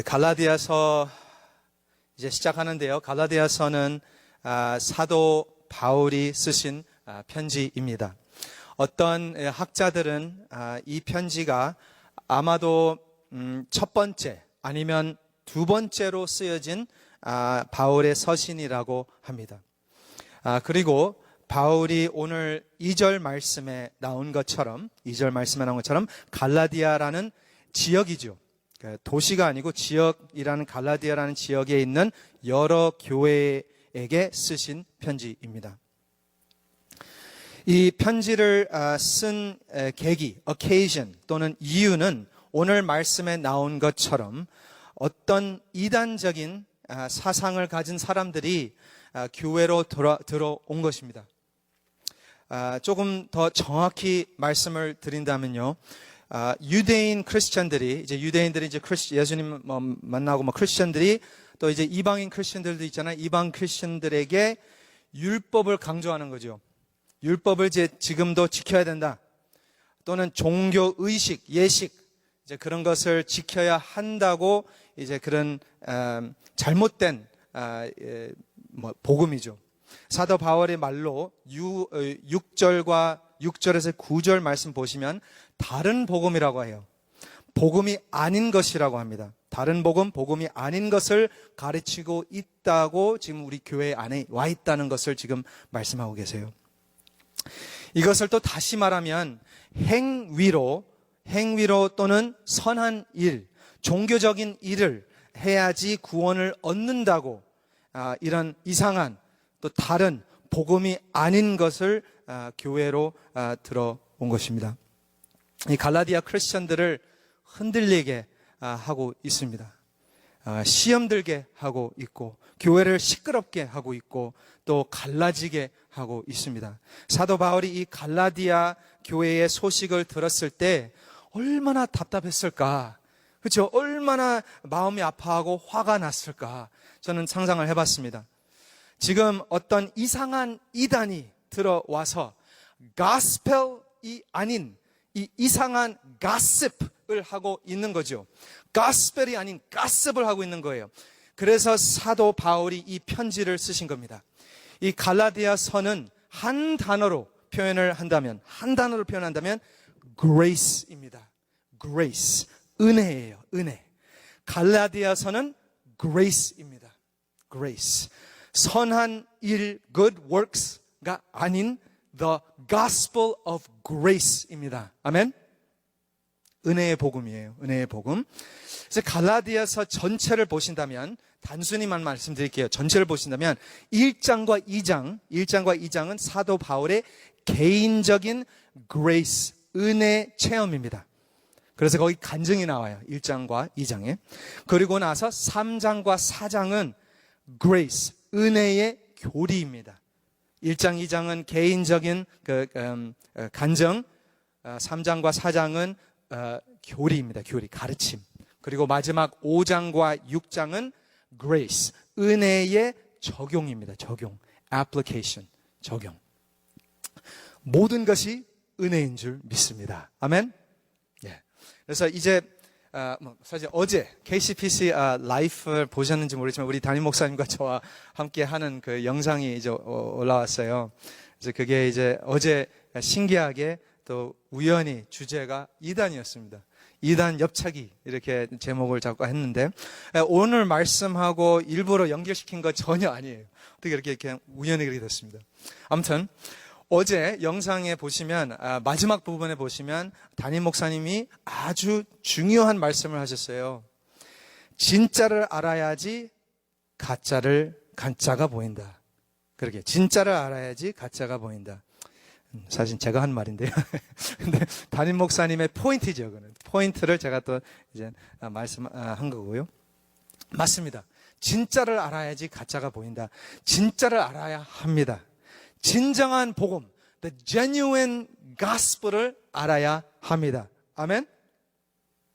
갈라디아서 이제 시작하는데요. 갈라디아서는 사도 바울이 쓰신 편지입니다. 어떤 학자들은 이 편지가 아마도 첫 번째 아니면 두 번째로 쓰여진 바울의 서신이라고 합니다. 그리고 바울이 오늘 2절 말씀에 나온 것처럼 갈라디아라는 지역이죠. 도시가 아니고 지역이라는 갈라디아라는 지역에 있는 여러 교회에게 쓰신 편지입니다. 이 편지를 쓴 계기, occasion 또는 이유는 오늘 말씀에 나온 것처럼 어떤 이단적인 사상을 가진 사람들이 교회로 들어온 것입니다. 조금 더 정확히 말씀을 드린다면요. 유대인 크리스천들이 이제 예수님 만나고 크리스천들이 또 이제 이방인 크리스천들도 있잖아요. 이방 크리스천들에게 율법을 강조하는 거죠. 율법을 지금도 지켜야 된다. 또는 종교 의식, 예식 이제 그런 것을 지켜야 한다고 이제 그런 잘못된 복음이죠. 사도 바울의 말로 6절에서 9절 말씀 보시면 다른 복음이라고 해요. 복음이 아닌 것이라고 합니다. 다른 복음이 아닌 것을 가르치고 있다고 지금 우리 교회 안에 와 있다는 것을 지금 말씀하고 계세요. 이것을 또 다시 말하면 행위로 또는 선한 일, 종교적인 일을 해야지 구원을 얻는다고 이런 이상한 또 다른 복음이 아닌 것을 교회로 들어온 것입니다. 이 갈라디아 크리스천들을 흔들리게 하고 있습니다. 시험 들게 하고 있고 교회를 시끄럽게 하고 있고 또 갈라지게 하고 있습니다. 사도 바울이 이 갈라디아 교회의 소식을 들었을 때 얼마나 답답했을까? 그렇죠? 얼마나 마음이 아파하고 화가 났을까? 저는 상상을 해봤습니다. 지금 어떤 이상한 이단이 들어와서 가스펠이 아닌 이 이상한 가십을 하고 있는 거죠. 가스펠이 아닌 가십을 하고 있는 거예요. 그래서 사도 바울이 이 편지를 쓰신 겁니다. 이 갈라디아서는 한 단어로 표현을 한다면 grace입니다. grace, 은혜예요. 은혜. 갈라디아서는 grace입니다. grace. 선한 일, good works가 아닌 the gospel of grace입니다. 아멘. 은혜의 복음이에요. 은혜의 복음. 그래서 갈라디아서 전체를 보신다면 단순히만 말씀드릴게요. 전체를 보신다면 1장과 2장은 사도 바울의 개인적인 grace, 은혜 체험입니다. 그래서 거기 간증이 나와요. 1장과 2장에. 그리고 나서 3장과 4장은 grace, 은혜의 교리입니다. 1장, 2장은 개인적인 간증, 3장과 4장은 교리입니다. 교리, 가르침. 그리고 마지막 5장과 6장은 grace, 은혜의 적용입니다. 적용, application, 적용. 모든 것이 은혜인 줄 믿습니다. 아멘. 예. 그래서 이제 사실 어제 KCPC 라이프를 보셨는지 모르지만 우리 담임 목사님과 저와 함께 하는 그 영상이 이제 올라왔어요. 그래서 그게 이제 어제 신기하게 또 우연히 주제가 이단이었습니다. 이단 엽차기 이렇게 제목을 잡고 했는데 오늘 말씀하고 일부러 연결시킨 거 전혀 아니에요. 어떻게 이렇게 그냥 우연히 그렇게 됐습니다. 아무튼 어제 영상에 보시면 마지막 부분에 보시면 담임 목사님이 아주 중요한 말씀을 하셨어요. 진짜를 알아야지 가짜가 보인다. 그렇게 진짜를 알아야지 가짜가 보인다. 사실 제가 한 말인데요. 근데 담임 목사님의 포인트죠. 그는 포인트를 제가 또 이제 말씀한 거고요. 맞습니다. 진짜를 알아야지 가짜가 보인다. 진짜를 알아야 합니다. 진정한 복음, the genuine gospel을 알아야 합니다. 아멘?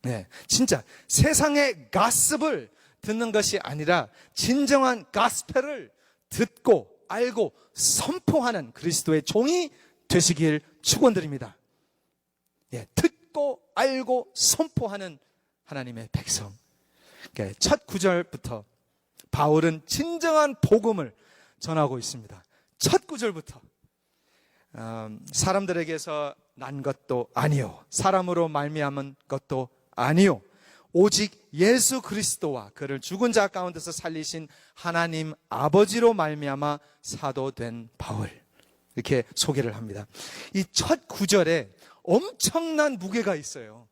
네, 진짜 세상의 gospel을 듣는 것이 아니라 진정한 gospel을 듣고 알고 선포하는 그리스도의 종이 되시길 축원드립니다. 예, 듣고 알고 선포하는 하나님의 백성. 첫 구절부터 바울은 진정한 복음을 전하고 있습니다. 첫 구절부터 사람들에게서 난 것도 아니요, 사람으로 말미암은 것도 아니요, 오직 예수 그리스도와 그를 죽은 자 가운데서 살리신 하나님 아버지로 말미암아 사도된 바울, 이렇게 소개를 합니다. 이 첫 구절에 엄청난 무게가 있어요.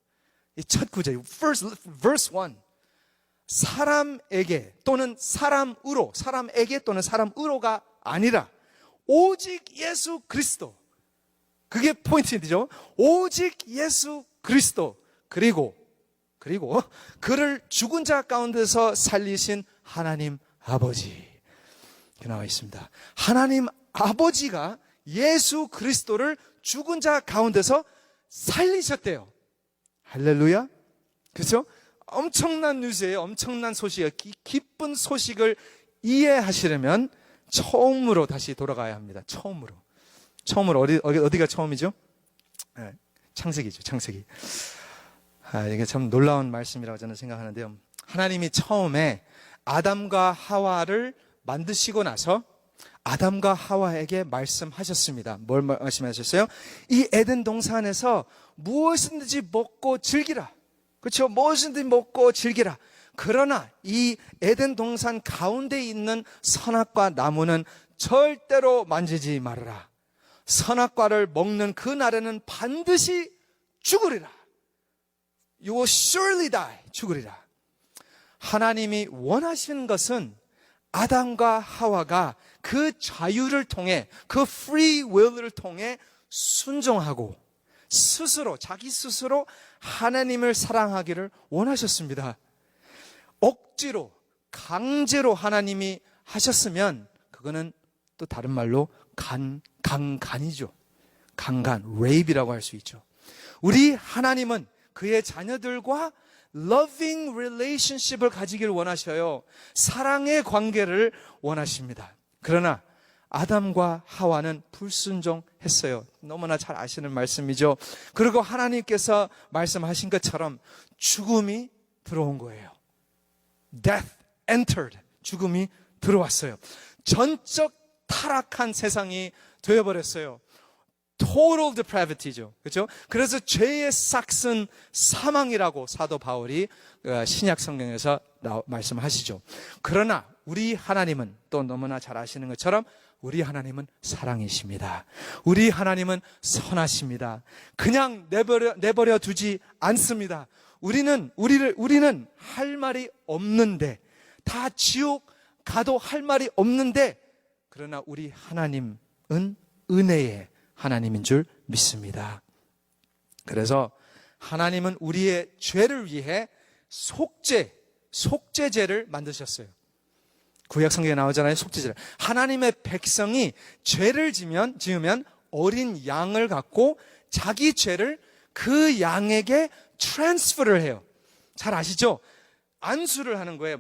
이 첫 구절, verse 1, 사람에게 또는 사람으로, 사람에게 또는 사람으로가 아니라 오직 예수 그리스도, 그게 포인트죠. 오직 예수 그리스도, 그리고 그를 죽은 자 가운데서 살리신 하나님 아버지, 이렇게 나와 있습니다. 하나님 아버지가 예수 그리스도를 죽은 자 가운데서 살리셨대요. 할렐루야. 그렇죠? 엄청난 뉴스예요. 엄청난 소식이에요. 기쁜 소식을 이해하시려면 처음으로 다시 돌아가야 합니다. 처음으로 어디가 처음이죠? 네, 창세기죠. 창세기. 이게 참 놀라운 말씀이라고 저는 생각하는데요. 하나님이 처음에 아담과 하와를 만드시고 나서 아담과 하와에게 말씀하셨습니다. 뭘 말씀하셨어요? 이 에덴 동산에서 무엇이든지 먹고 즐기라. 그렇죠? 무엇이든지 먹고 즐기라. 그러나 이 에덴 동산 가운데 있는 선악과 나무는 절대로 만지지 말아라. 선악과를 먹는 그 날에는 반드시 죽으리라. You will surely die. 죽으리라. 하나님이 원하시는 것은 아담과 하와가 그 자유를 통해, 그 free will을 통해 순종하고 자기 스스로 하나님을 사랑하기를 원하셨습니다. 억지로, 강제로 하나님이 하셨으면 그거는 또 다른 말로 강간이죠. 강간, rape이라고 할 수 있죠. 우리 하나님은 그의 자녀들과 loving relationship을 가지기를 원하셔요. 사랑의 관계를 원하십니다. 그러나 아담과 하와는 불순종했어요. 너무나 잘 아시는 말씀이죠. 그리고 하나님께서 말씀하신 것처럼 죽음이 들어온 거예요. Death entered. 죽음이 들어왔어요. 전적 타락한 세상이 되어버렸어요. Total depravity죠. 그렇죠? 그래서 죄의 싹은 사망이라고 사도 바울이 신약 성경에서 말씀하시죠. 그러나 우리 하나님은 또 너무나 잘 아시는 것처럼 우리 하나님은 사랑이십니다. 우리 하나님은 선하십니다. 그냥 내버려 두지 않습니다. 우리는 할 말이 없는데, 다 지옥 가도 할 말이 없는데, 그러나 우리 하나님은 은혜의 하나님인 줄 믿습니다. 그래서 하나님은 우리의 죄를 위해 속죄제를 만드셨어요. 구약 성경에 나오잖아요. 속죄제를. 하나님의 백성이 죄를 지으면 어린 양을 갖고 자기 죄를 그 양에게 트랜스퍼를 해요. 잘 아시죠? 안수를 하는 거예요.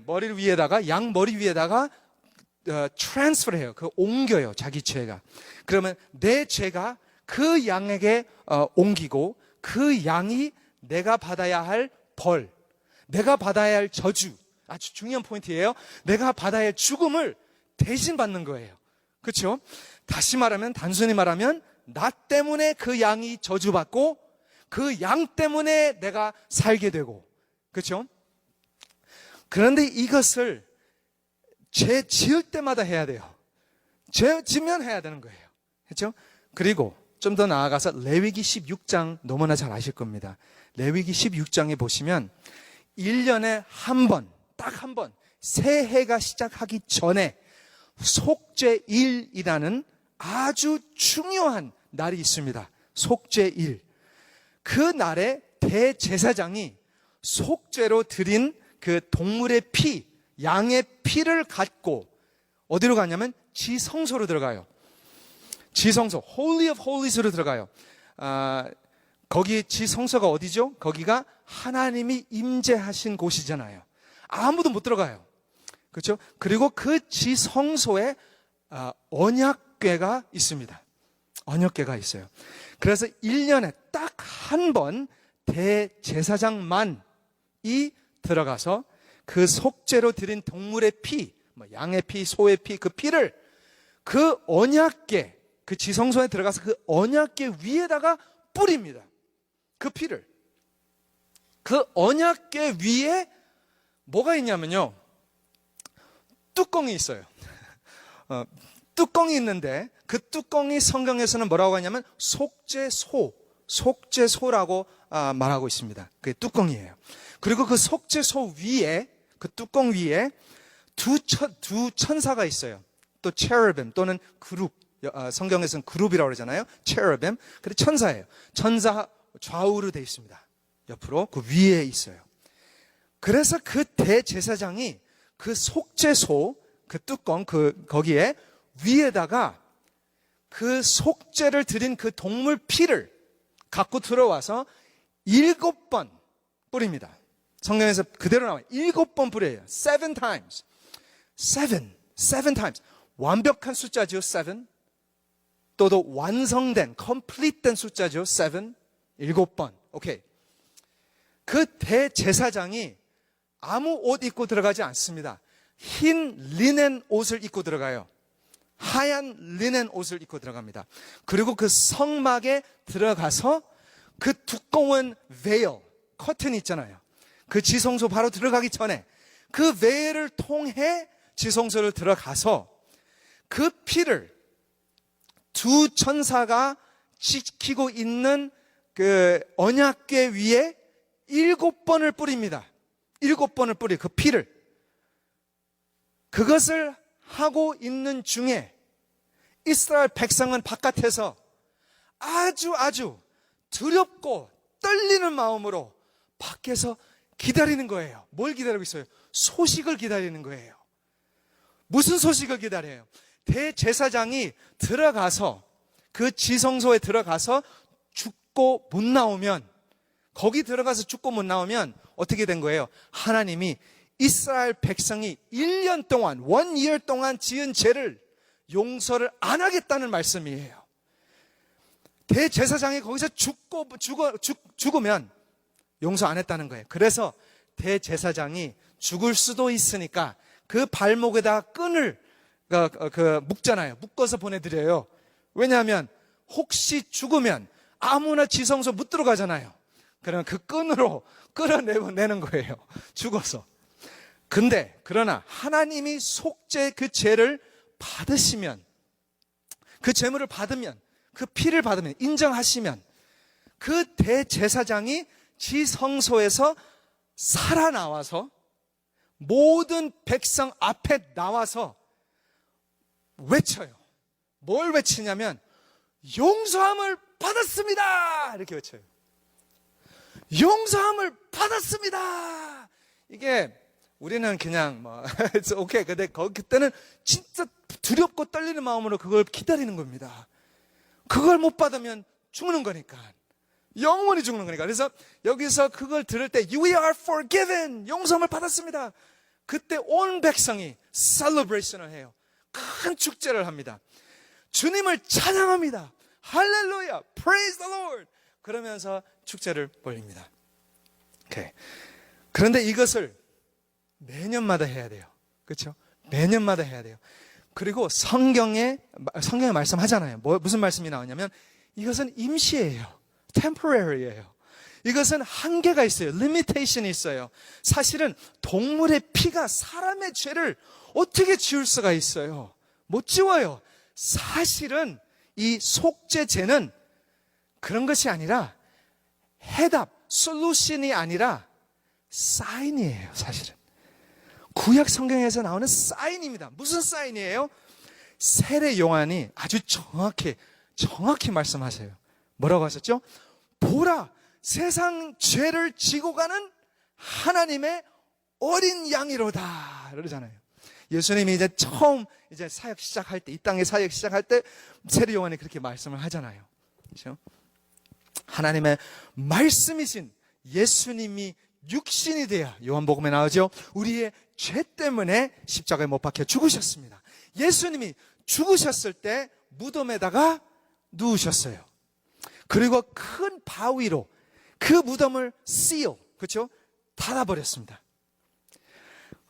양 머리 위에다가 트랜스퍼를 해요. 옮겨요. 자기 죄가. 그러면 내 죄가 그 양에게 옮기고 그 양이 내가 받아야 할 벌, 내가 받아야 할 저주, 아주 중요한 포인트예요. 내가 받아야 할 죽음을 대신 받는 거예요. 그렇죠? 단순히 말하면 나 때문에 그 양이 저주받고 그 양 때문에 내가 살게 되고, 그렇죠? 그런데 이것을 죄 지을 때마다 해야 돼요. 죄 지면 해야 되는 거예요. 그렇죠? 그리고 좀 더 나아가서 레위기 16장 너무나 잘 아실 겁니다. 레위기 16장에 보시면 1년에 딱 한 번, 새해가 시작하기 전에 속죄일이라는 아주 중요한 날이 있습니다. 속죄일. 그 날에 대제사장이 속죄로 드린 그 동물의 피, 양의 피를 갖고 어디로 가냐면 지성소로 들어가요. 지성소, Holy of Holies로 들어가요. 거기 지성소가 어디죠? 거기가 하나님이 임재하신 곳이잖아요. 아무도 못 들어가요. 그렇죠? 그리고 그 지성소에 언약궤가 있습니다. 언약궤가 있어요. 그래서 1년에 딱 한 번 대제사장만이 들어가서 그 속죄로 드린 동물의 피, 양의 피, 소의 피, 그 피를 그 언약궤, 그 지성소에 들어가서 그 언약궤 위에다가 뿌립니다. 그 피를. 그 언약궤 위에 뭐가 있냐면요, 뚜껑이 있어요. 뚜껑이 있는데 그 뚜껑이 성경에서는 뭐라고 하냐면 속죄소라고 말하고 있습니다. 그게 뚜껑이에요. 그리고 그 속죄소 위에, 그 뚜껑 위에 두 천사가 있어요. 또 체르빔 또는 그룹, 성경에서는 그룹이라고 그러잖아요. 체르빔, 그래 천사예요. 천사 좌우로 되어 있습니다. 옆으로 그 위에 있어요. 그래서 그 대제사장이 그 속죄소, 그 뚜껑, 거기에 위에다가 그 속죄를 드린 그 동물 피를 갖고 들어와서 7번 뿌립니다. 성경에서 그대로 나와요. 7번 뿌려요. 7 times. 7 times. 완벽한 숫자죠, 7. 또도 완성된, complete된 숫자죠, 7. 7번. 오케이. 그 대제사장이 아무 옷 입고 들어가지 않습니다. 흰 리넨 옷을 입고 들어가요. 하얀 리넨 옷을 입고 들어갑니다. 그리고 그 성막에 들어가서 그 두꺼운 veil, 커튼 있잖아요. 그 지성소 바로 들어가기 전에 그 veil을 통해 지성소를 들어가서 그 피를 두 천사가 지키고 있는 그 언약궤 위에 7번을 뿌립니다. 7번을 뿌려, 그 피를. 그것을 하고 있는 중에 이스라엘 백성은 바깥에서 아주 두렵고 떨리는 마음으로 밖에서 기다리는 거예요. 뭘 기다리고 있어요? 소식을 기다리는 거예요. 무슨 소식을 기다려요? 대제사장이 들어가서, 그 지성소에 들어가서 죽고 못 나오면, 거기 들어가서 죽고 못 나오면 어떻게 된 거예요? 하나님이 이스라엘 백성이 1년 동안, 1 year 동안 지은 죄를 용서를 안 하겠다는 말씀이에요. 대제사장이 거기서 죽으면 용서 안 했다는 거예요. 그래서 대제사장이 죽을 수도 있으니까 그 발목에다 끈을 묶잖아요. 묶어서 보내드려요. 왜냐하면 혹시 죽으면 아무나 지성소 못 들어가잖아요. 그러면 그 끈으로 끌어내는 거예요. 죽어서. 그러나 하나님이 속죄 그 죄를 받으시면, 그 죄물을 받으면, 그 피를 받으면, 인정하시면, 그 대제사장이 지성소에서 살아나와서 모든 백성 앞에 나와서 외쳐요. 뭘 외치냐면 용서함을 받았습니다! 이렇게 외쳐요. 용서함을 받았습니다! 이게 우리는 그냥 오케이. 근데 그때는 진짜 두렵고 떨리는 마음으로 그걸 기다리는 겁니다. 그걸 못 받으면 죽는 거니까. 영원히 죽는 거니까. 그래서 여기서 그걸 들을 때 You are forgiven! 용서함을 받았습니다. 그때 온 백성이 celebration을 해요. 큰 축제를 합니다. 주님을 찬양합니다. 할렐루야! Praise the Lord! 그러면서 축제를 벌립니다. 오케이. 그런데 이것을 매년마다 해야 돼요. 그렇죠? 매년마다 해야 돼요. 그리고 성경에 말씀하잖아요. 무슨 말씀이 나오냐면 이것은 임시예요. temporary예요. 이것은 한계가 있어요. limitation이 있어요. 사실은 동물의 피가 사람의 죄를 어떻게 지울 수가 있어요? 못 지워요. 사실은 이 속죄죄는 그런 것이 아니라 해답, 솔루션이 아니라 사인이에요. 사실은. 구약 성경에서 나오는 사인입니다. 무슨 사인이에요? 세례 요한이 아주 정확히 말씀하세요. 뭐라고 하셨죠? 보라, 세상 죄를 지고 가는 하나님의 어린 양이로다. 그러잖아요. 예수님이 이제 처음 사역 시작할 때, 이 땅에 사역 시작할 때 세례 요한이 그렇게 말씀을 하잖아요. 그렇죠? 하나님의 말씀이신 예수님이 육신이 되어, 요한복음에 나오죠. 우리의 죄 때문에 십자가에 못 박혀 죽으셨습니다. 예수님이 죽으셨을 때 무덤에다가 누우셨어요. 그리고 큰 바위로 그 무덤을 seal, 그렇죠? 닫아버렸습니다.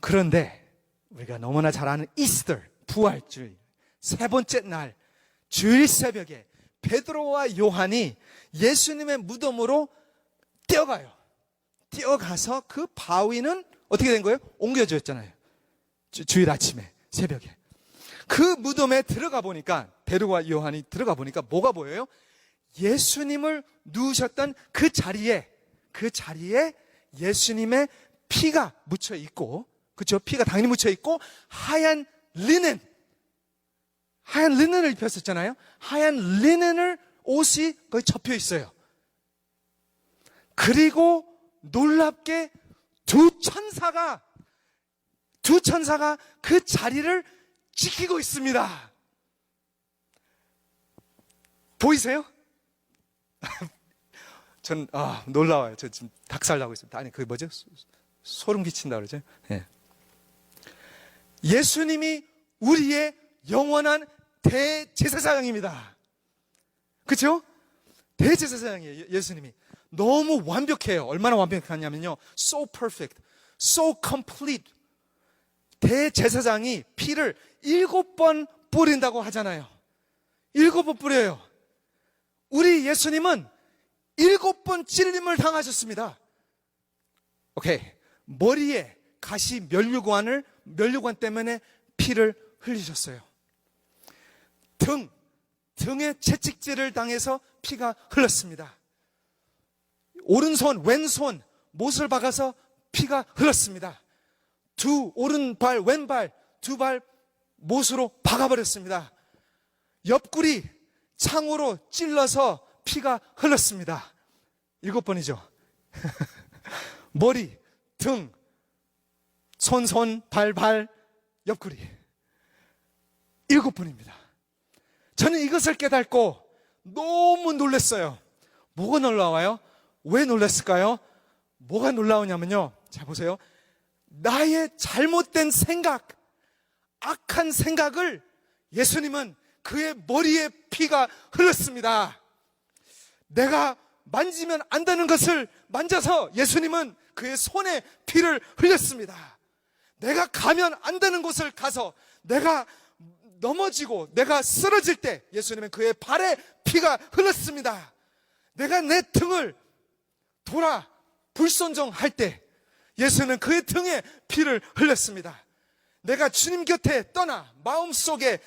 그런데 우리가 너무나 잘 아는 이스터, 부활주일, 세 번째 날 주일 새벽에 베드로와 요한이 예수님의 무덤으로 뛰어가요. 뛰어가서 그 바위는 어떻게 된 거예요? 옮겨졌잖아요. 주일 아침에, 새벽에. 그 무덤에 들어가 보니까, 베드로와 요한이 들어가 보니까 뭐가 보여요? 예수님을 누우셨던 그 자리에 예수님의 피가 묻혀 있고, 그렇죠? 피가 당연히 묻혀 있고, 하얀 리넨을 입혔었잖아요. 하얀 리넨을 옷이 거의 접혀 있어요. 그리고 놀랍게 두 천사가 그 자리를 지키고 있습니다. 보이세요? 전 놀라워요. 저 지금 닭살 나고 있습니다. 아니, 그게 뭐죠? 소름 끼친다 그러죠? 네. 예수님이 우리의 영원한 대제사장입니다. 그렇죠? 대제사장이에요. 예수님이 너무 완벽해요. 얼마나 완벽하냐면요, so perfect, so complete. 대제사장이 피를 7번 뿌린다고 하잖아요. 7번 뿌려요. 우리 예수님은 7번 찔림을 당하셨습니다. 오케이. 머리에 가시 면류관 때문에 피를 흘리셨어요. 등에 채찍질을 당해서 피가 흘렀습니다. 오른손, 왼손, 못을 박아서 피가 흘렀습니다. 오른발, 왼발, 두 발 못으로 박아버렸습니다. 옆구리 창으로 찔러서 피가 흘렀습니다. 7번이죠. 머리, 등, 손, 발, 옆구리. 7번입니다. 저는 이것을 깨닫고 너무 놀랐어요. 뭐가 놀라워요? 왜 놀랐을까요? 뭐가 놀라우냐면요, 자 보세요. 나의 잘못된 생각, 악한 생각을 예수님은 그의 머리에 피가 흘렀습니다. 내가 만지면 안 되는 것을 만져서 예수님은 그의 손에 피를 흘렸습니다. 내가 가면 안 되는 곳을 가서 내가 넘어지고 내가 쓰러질 때 예수님은 그의 발에 피가 흘렀습니다. 내가 내 등을 돌아 불순종할 때 예수는 그의 등에 피를 흘렸습니다. 내가 주님 곁에 떠나 마음속에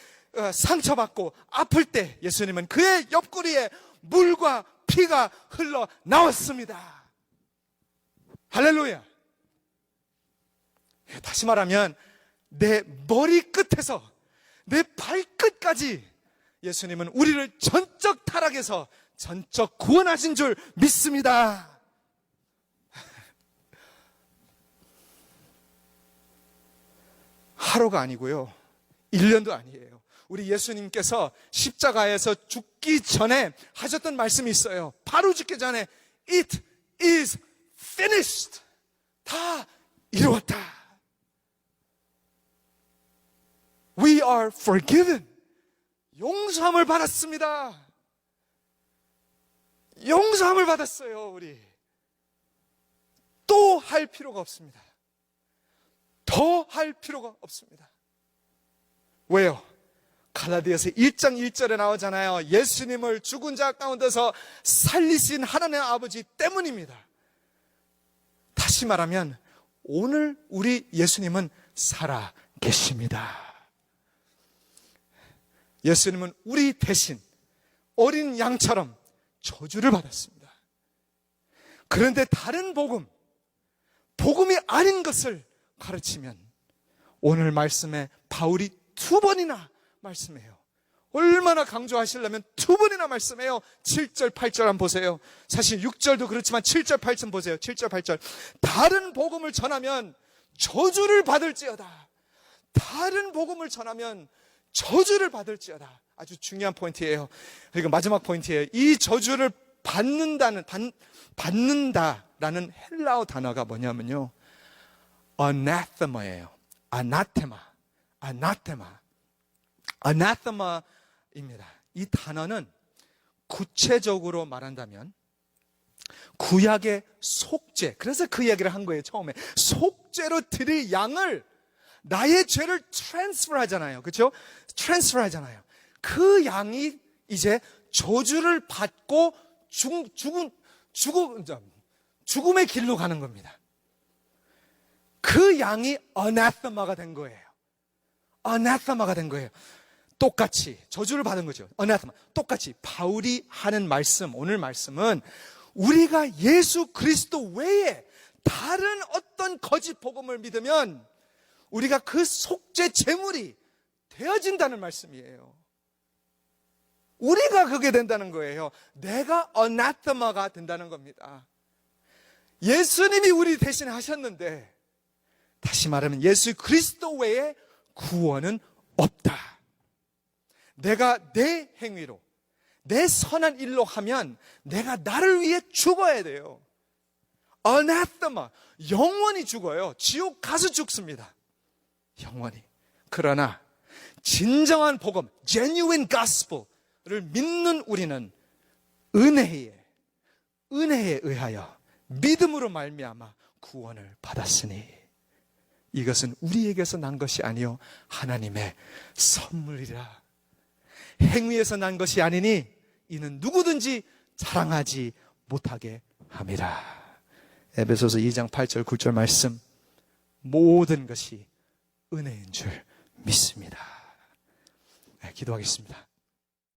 상처받고 아플 때 예수님은 그의 옆구리에 물과 피가 흘러 나왔습니다. 할렐루야. 다시 말하면 내 머리 끝에서 내 발끝까지 예수님은 우리를 전적 타락에서 전적 구원하신 줄 믿습니다. 하루가 아니고요, 1년도 아니에요. 우리 예수님께서 십자가에서 죽기 전에 하셨던 말씀이 있어요. 바로 죽기 전에 It is finished. 다 이루었다. We are forgiven. 용서함을 받았습니다. 용서함을 받았어요. 우리 또 할 필요가 없습니다. 더 할 필요가 없습니다. 왜요? 갈라디아서 1장 1절에 나오잖아요. 예수님을 죽은 자 가운데서 살리신 하나님 아버지 때문입니다. 다시 말하면 오늘 우리 예수님은 살아 계십니다. 예수님은 우리 대신 어린 양처럼 저주를 받았습니다. 그런데 다른 복음이 아닌 것을 가르치면 오늘 말씀에 바울이 2번이나 말씀해요. 얼마나 강조하시려면 2번이나 말씀해요. 7절, 8절 한번 보세요. 사실 6절도 그렇지만 7절, 8절 보세요. 7절, 8절. 다른 복음을 전하면 저주를 받을지어다. 다른 복음을 전하면 저주를 받을지어다. 아주 중요한 포인트예요. 그리고 마지막 포인트예요. 이 저주를 받는다는 헬라어 단어가 뭐냐면요, anathema예요. anathema입니다. 이 단어는 구체적으로 말한다면 구약의 속죄. 그래서 그 이야기를 한 거예요, 처음에. 속죄로 드릴 양을 나의 죄를 트랜스퍼 하잖아요. 그렇죠? 트랜스퍼 하잖아요. 그 양이 이제 저주를 받고 죽음의 길로 가는 겁니다. 그 양이 어나테마가 된 거예요. 어나테마가 된 거예요. 똑같이 저주를 받은 거죠. 어나테마. 똑같이 바울이 하는 말씀, 오늘 말씀은 우리가 예수 그리스도 외에 다른 어떤 거짓 복음을 믿으면 우리가 그 속죄 제물이 되어진다는 말씀이에요. 우리가 그게 된다는 거예요. 내가 어나테마가 된다는 겁니다. 예수님이 우리 대신 하셨는데, 다시 말하면 예수 그리스도 외에 구원은 없다. 내가 내 행위로, 내 선한 일로 하면 내가 나를 위해 죽어야 돼요. 어나테마, 영원히 죽어요. 지옥 가서 죽습니다. 영원히. 그러나 진정한 복음, genuine gospel을 믿는 우리는 은혜에 의하여 믿음으로 말미암아 구원을 받았으니 이것은 우리에게서 난 것이 아니요 하나님의 선물이라. 행위에서 난 것이 아니니 이는 누구든지 자랑하지 못하게 함이라. 에베소서 2장 8절 9절 말씀, 모든 것이 은혜인 줄 믿습니다. 네, 기도하겠습니다.